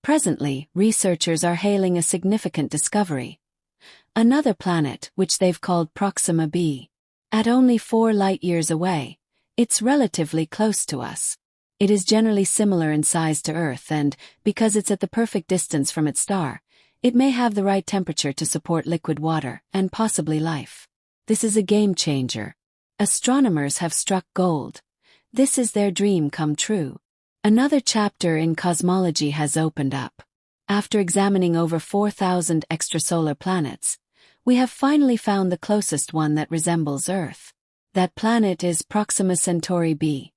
Presently, researchers are hailing a significant discovery. Another planet, which they've called Proxima b. At only 4 light-years away, it's relatively close to us. It is generally similar in size to Earth and, because it's at the perfect distance from its star, it may have the right temperature to support liquid water and possibly life. This is a game-changer. Astronomers have struck gold. This is their dream come true. Another chapter in cosmology has opened up. After examining over 4,000 extrasolar planets, we have finally found the closest one that resembles Earth. That planet is Proxima Centauri b,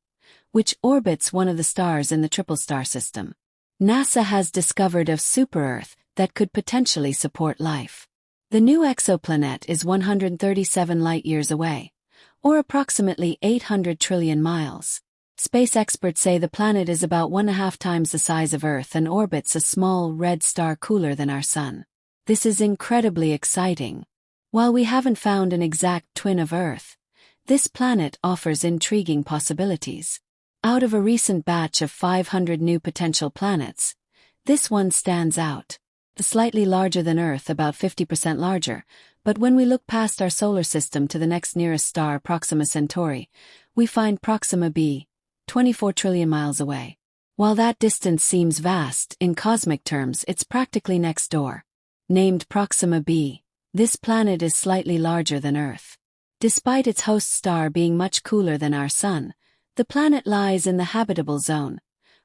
which orbits one of the stars in the triple star system. NASA has discovered a super-Earth that could potentially support life. The new exoplanet is 137 light-years away, or approximately 800 trillion miles. Space experts say the planet is about 1.5 times the size of Earth and orbits a small red star cooler than our Sun. This is incredibly exciting. While we haven't found an exact twin of Earth, this planet offers intriguing possibilities. Out of a recent batch of 500 new potential planets, this one stands out. Slightly larger than Earth, about 50% larger, but when we look past our solar system to the next nearest star, Proxima Centauri, we find Proxima b, 24 trillion miles away. While that distance seems vast, in cosmic terms it's practically next door. Named Proxima b, this planet is slightly larger than Earth. Despite its host star being much cooler than our Sun, the planet lies in the habitable zone,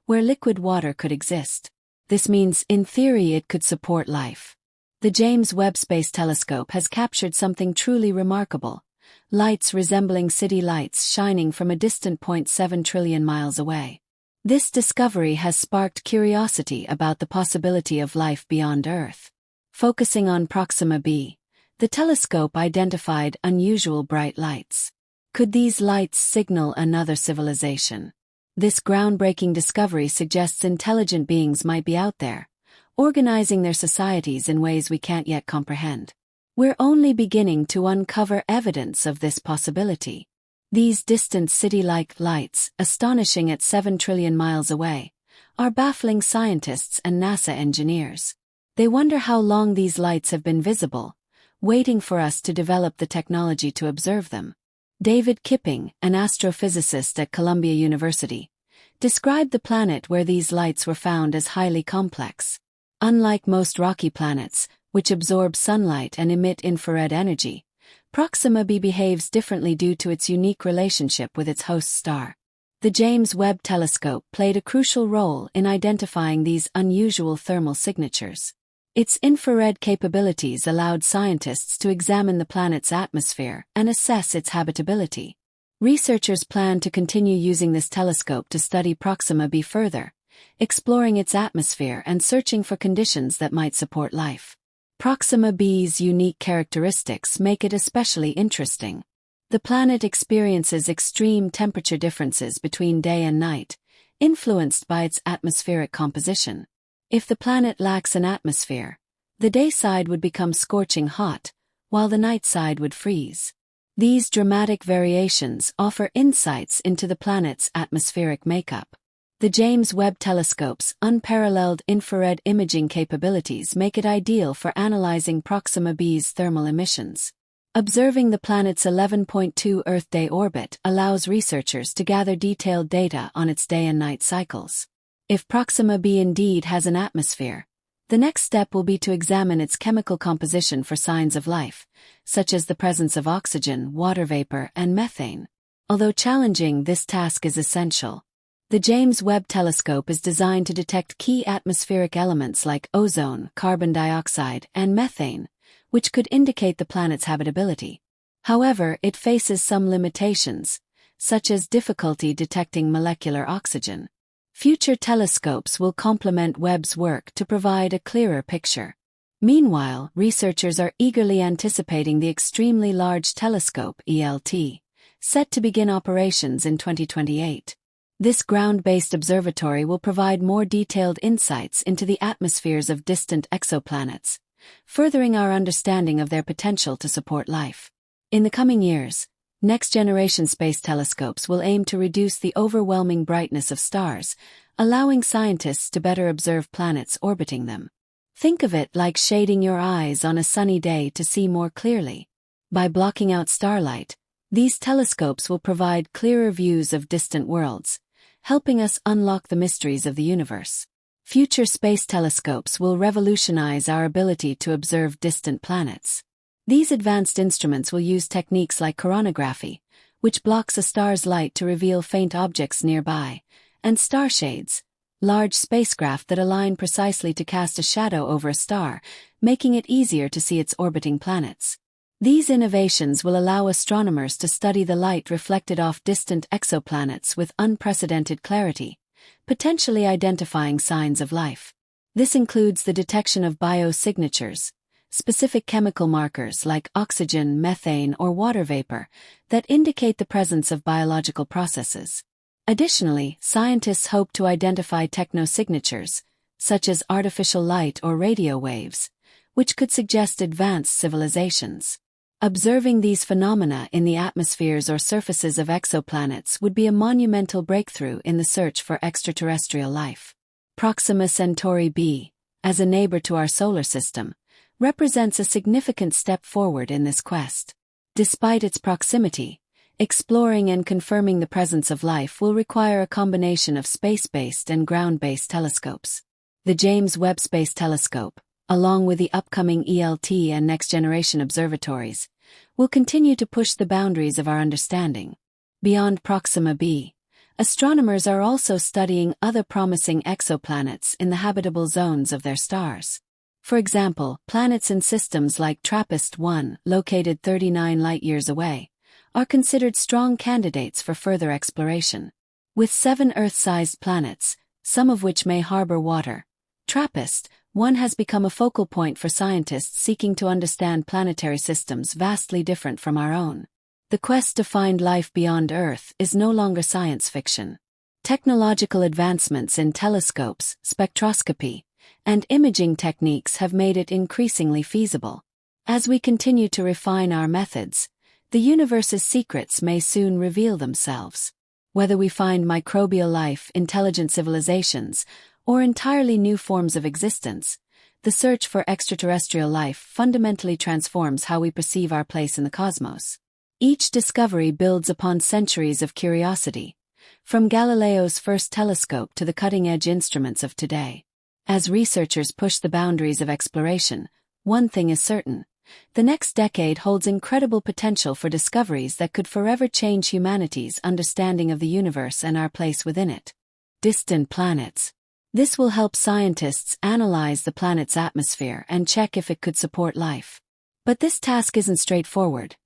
where liquid water could exist. This means, in theory, it could support life. The James Webb Space Telescope has captured something truly remarkable: lights resembling city lights shining from a distant 0.7 trillion miles away. This discovery has sparked curiosity about the possibility of life beyond Earth. Focusing on Proxima b, the telescope identified unusual bright lights. Could these lights signal another civilization? This groundbreaking discovery suggests intelligent beings might be out there, organizing their societies in ways we can't yet comprehend. We're only beginning to uncover evidence of this possibility. These distant city-like lights, astonishing at 7 trillion miles away, are baffling scientists and NASA engineers. They wonder how long these lights have been visible, waiting for us to develop the technology to observe them. David Kipping, an astrophysicist at Columbia University, described the planet where these lights were found as highly complex. Unlike most rocky planets, which absorb sunlight and emit infrared energy, Proxima b behaves differently due to its unique relationship with its host star. The James Webb Telescope played a crucial role in identifying these unusual thermal signatures. Its infrared capabilities allowed scientists to examine the planet's atmosphere and assess its habitability. Researchers plan to continue using this telescope to study Proxima b further, exploring its atmosphere and searching for conditions that might support life. Proxima b's unique characteristics make it especially interesting. The planet experiences extreme temperature differences between day and night, influenced by its atmospheric composition. If the planet lacks an atmosphere, the day side would become scorching hot, while the night side would freeze. These dramatic variations offer insights into the planet's atmospheric makeup. The James Webb Telescope's unparalleled infrared imaging capabilities make it ideal for analyzing Proxima b's thermal emissions. Observing the planet's 11.2 Earth-day orbit allows researchers to gather detailed data on its day and night cycles. If Proxima b indeed has an atmosphere, the next step will be to examine its chemical composition for signs of life, such as the presence of oxygen, water vapor, and methane. Although challenging, this task is essential. The James Webb Telescope is designed to detect key atmospheric elements like ozone, carbon dioxide, and methane, which could indicate the planet's habitability. However, it faces some limitations, such as difficulty detecting molecular oxygen. Future telescopes will complement Webb's work to provide a clearer picture. Meanwhile, researchers are eagerly anticipating the Extremely Large Telescope (ELT), set to begin operations in 2028. This ground-based observatory will provide more detailed insights into the atmospheres of distant exoplanets, furthering our understanding of their potential to support life. In the coming years, Next-generation space telescopes will aim to reduce the overwhelming brightness of stars, allowing scientists to better observe planets orbiting them. Think of it like shading your eyes on a sunny day to see more clearly. By blocking out starlight, these telescopes will provide clearer views of distant worlds, helping us unlock the mysteries of the universe. Future space telescopes will revolutionize our ability to observe distant planets. These advanced instruments will use techniques like coronagraphy, which blocks a star's light to reveal faint objects nearby, and star shades, large spacecraft that align precisely to cast a shadow over a star, making it easier to see its orbiting planets. These innovations will allow astronomers to study the light reflected off distant exoplanets with unprecedented clarity, potentially identifying signs of life. This includes the detection of biosignatures, specific chemical markers like oxygen, methane, or water vapor that indicate the presence of biological processes. Additionally, scientists hope to identify technosignatures, such as artificial light or radio waves, which could suggest advanced civilizations. Observing these phenomena in the atmospheres or surfaces of exoplanets would be a monumental breakthrough in the search for extraterrestrial life. Proxima Centauri b, as a neighbor to our solar system, represents a significant step forward in this quest. Despite its proximity, exploring and confirming the presence of life will require a combination of space-based and ground-based telescopes. The James Webb Space Telescope, along with the upcoming ELT and next-generation observatories, will continue to push the boundaries of our understanding. Beyond Proxima b, astronomers are also studying other promising exoplanets in the habitable zones of their stars. For example, planets in systems like TRAPPIST-1, located 39 light-years away, are considered strong candidates for further exploration. With 7 Earth-sized planets, some of which may harbor water, TRAPPIST-1 has become a focal point for scientists seeking to understand planetary systems vastly different from our own. The quest to find life beyond Earth is no longer science fiction. Technological advancements in telescopes, spectroscopy, and imaging techniques have made it increasingly feasible. As we continue to refine our methods, the universe's secrets may soon reveal themselves. Whether we find microbial life, intelligent civilizations, or entirely new forms of existence, the search for extraterrestrial life fundamentally transforms how we perceive our place in the cosmos. Each discovery builds upon centuries of curiosity, from Galileo's first telescope to the cutting-edge instruments of today. As researchers push the boundaries of exploration, one thing is certain: the next decade holds incredible potential for discoveries that could forever change humanity's understanding of the universe and our place within it. Distant planets. This will help scientists analyze the planet's atmosphere and check if it could support life. But this task isn't straightforward.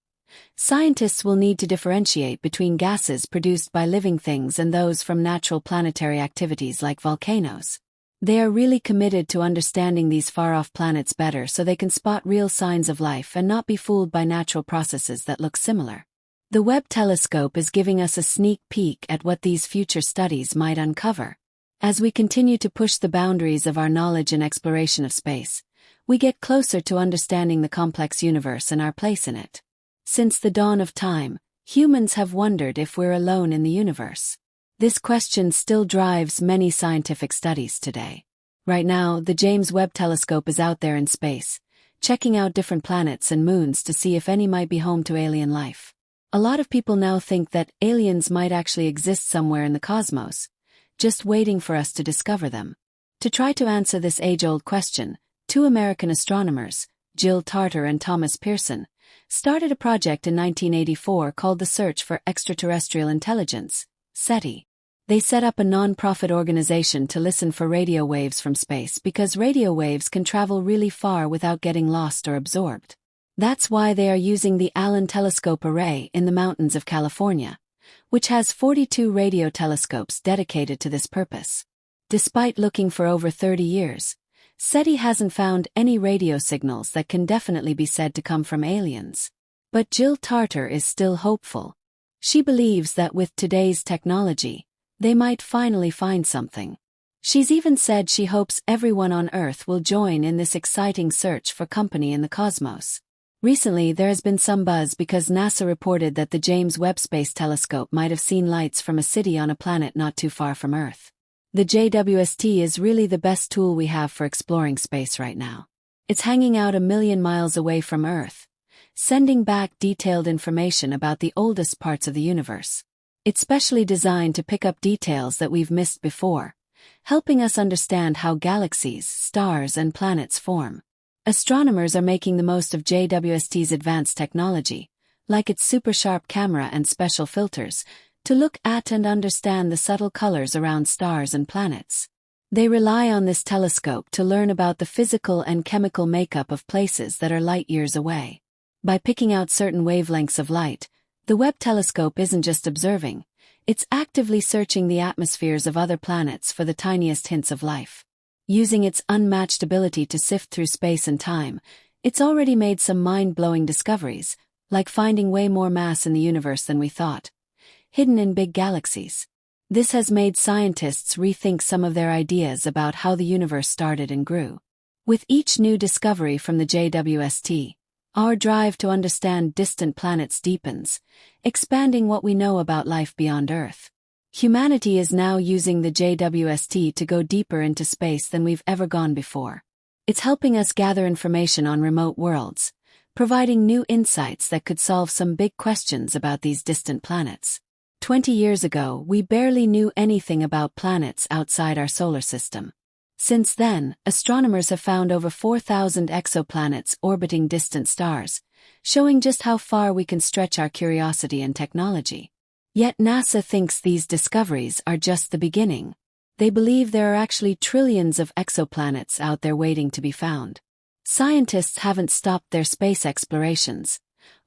Scientists will need to differentiate between gases produced by living things and those from natural planetary activities like volcanoes. They are really committed to understanding these far-off planets better so they can spot real signs of life and not be fooled by natural processes that look similar. The Webb telescope is giving us a sneak peek at what these future studies might uncover. As we continue to push the boundaries of our knowledge and exploration of space, we get closer to understanding the complex universe and our place in it. Since the dawn of time, humans have wondered if we're alone in the universe. This question still drives many scientific studies today. Right now, the James Webb Telescope is out there in space, checking out different planets and moons to see if any might be home to alien life. A lot of people now think that aliens might actually exist somewhere in the cosmos, just waiting for us to discover them. To try to answer this age-old question, 2 American astronomers, Jill Tarter and Thomas Pearson, started a project in 1984 called the Search for Extraterrestrial Intelligence, SETI. They set up a non-profit organization to listen for radio waves from space because radio waves can travel really far without getting lost or absorbed. That's why they are using the Allen Telescope Array in the mountains of California, which has 42 radio telescopes dedicated to this purpose. Despite looking for over 30 years, SETI hasn't found any radio signals that can definitely be said to come from aliens. But Jill Tarter is still hopeful. She believes that with today's technology, they might finally find something. She's even said she hopes everyone on Earth will join in this exciting search for company in the cosmos. Recently, there has been some buzz because NASA reported that the James Webb Space Telescope might have seen lights from a city on a planet not too far from Earth. The JWST is really the best tool we have for exploring space right now. It's hanging out 1 million miles away from Earth, sending back detailed information about the oldest parts of the universe. It's specially designed to pick up details that we've missed before, helping us understand how galaxies, stars, and planets form. Astronomers are making the most of JWST's advanced technology, like its super-sharp camera and special filters, to look at and understand the subtle colors around stars and planets. They rely on this telescope to learn about the physical and chemical makeup of places that are light years away. By picking out certain wavelengths of light, the Webb telescope isn't just observing, it's actively searching the atmospheres of other planets for the tiniest hints of life. Using its unmatched ability to sift through space and time, it's already made some mind-blowing discoveries, like finding way more mass in the universe than we thought, hidden in big galaxies. This has made scientists rethink some of their ideas about how the universe started and grew. With each new discovery from the JWST, our drive to understand distant planets deepens, expanding what we know about life beyond Earth. Humanity is now using the JWST to go deeper into space than we've ever gone before. It's helping us gather information on remote worlds, providing new insights that could solve some big questions about these distant planets. 20 years ago, we barely knew anything about planets outside our solar system. Since then, astronomers have found over 4,000 exoplanets orbiting distant stars, showing just how far we can stretch our curiosity and technology. Yet NASA thinks these discoveries are just the beginning. They believe there are actually trillions of exoplanets out there waiting to be found. Scientists haven't stopped their space explorations,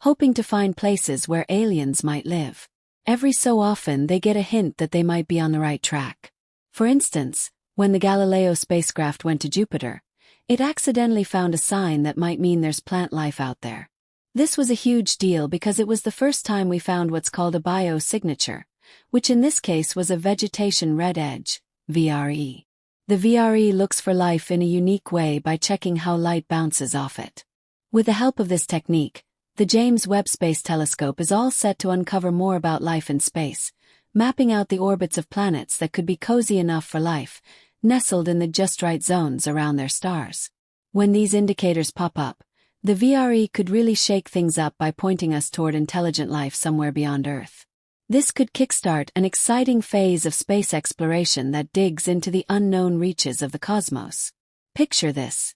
hoping to find places where aliens might live. Every so often they get a hint that they might be on the right track. For instance, when the Galileo spacecraft went to Jupiter, it accidentally found a sign that might mean there's plant life out there. This was a huge deal because it was the first time we found what's called a biosignature, which in this case was a vegetation red edge, VRE. The VRE looks for life in a unique way by checking how light bounces off it. With the help of this technique, the James Webb Space Telescope is all set to uncover more about life in space, mapping out the orbits of planets that could be cozy enough for life, nestled in the just right zones around their stars. When these indicators pop up, the VRE could really shake things up by pointing us toward intelligent life somewhere beyond Earth. This could kickstart an exciting phase of space exploration that digs into the unknown reaches of the cosmos. Picture this.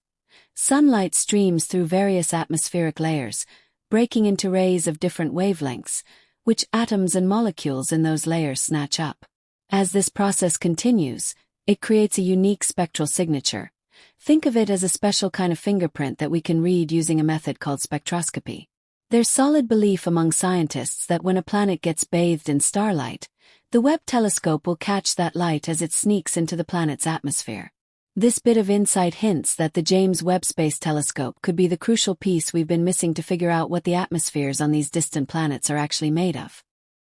Sunlight streams through various atmospheric layers, breaking into rays of different wavelengths, which atoms and molecules in those layers snatch up. As this process continues, it creates a unique spectral signature. Think of it as a special kind of fingerprint that we can read using a method called spectroscopy. There's solid belief among scientists that when a planet gets bathed in starlight, the Webb telescope will catch that light as it sneaks into the planet's atmosphere. This bit of insight hints that the James Webb Space Telescope could be the crucial piece we've been missing to figure out what the atmospheres on these distant planets are actually made of.